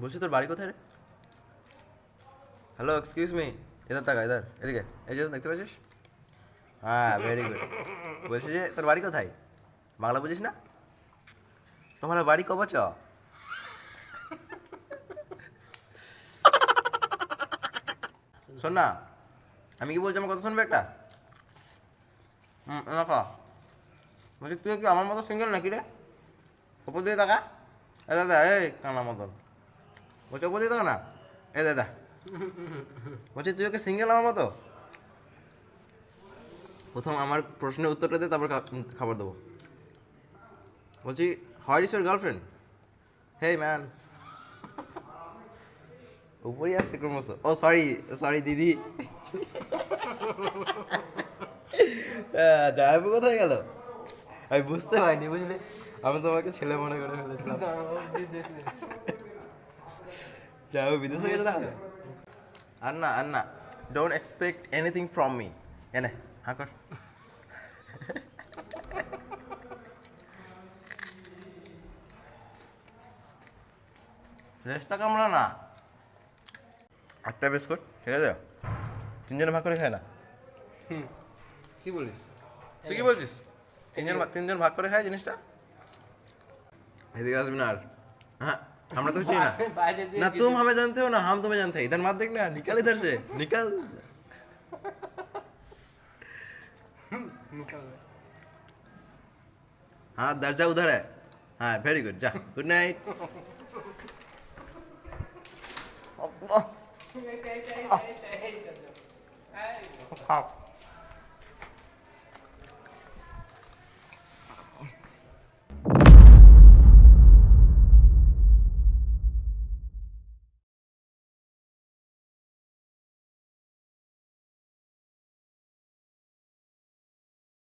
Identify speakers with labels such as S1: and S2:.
S1: বলছি তোর বাড়ি কোথায় রে? হ্যালো, এক্সকিউজ মি, এধার তাকা, এধার, এদিকে, এই যে দেখতে পাচ্ছিস? হ্যাঁ, ভেরি গুড। বলছি যে তোর বাড়ি কোথায়? বাংলা বুঝিস না? তোমার বাড়ি কবে চ? শোন না, আমি কি বলছি আমার কথা শুনবে একটা? রাখা। বলছি তুই কি আমার মতো সিঙ্গেল নাকি রে? ওপর দিয়ে তাকা। এ দাদা, এই কানা মতন। বলছি ওপর দিয়ে তাকা না। এ দাদা, বলছি তুই ওকে সিঙ্গেল আমার মতো? প্রথম আমার প্রশ্নের উত্তরটা দে, তারপর খাবার দেবো। বলছি, where is your girlfriend? Hey man. উপরই আসছে ক্রমশ। ও সরি, সরি দিদি। জামাইবু কোথায় গেল? আমি বুঝতে পারিনি, বুঝলি? আমি তোমাকে ছেলে মনে করে ফেলেছিলাম। জামাইবু বিদেশে গেছে তাহলে? আর না, আর না, don't expect anything from me. এনে হা কর। রেস্টটা কামড়া না। একটা বিস্কুট, ঠিক আছে? তিনজনে ভাগ করে খায় না? কি বলিস? তুই কি বলছিস? তিনজন ভাগ করে খায় জিনিসটা? এদিকে আসবি না আর। हाँ, আমরা তো চিনি না। ना तुम हमें जानते हो ना हम तुम्हें जानते हैं। इधर मत देखना, निकल इधर से, निकल। हाँ, दर्जा उधर है। हाँ, वेरी गुड, जा, गुड नाइट।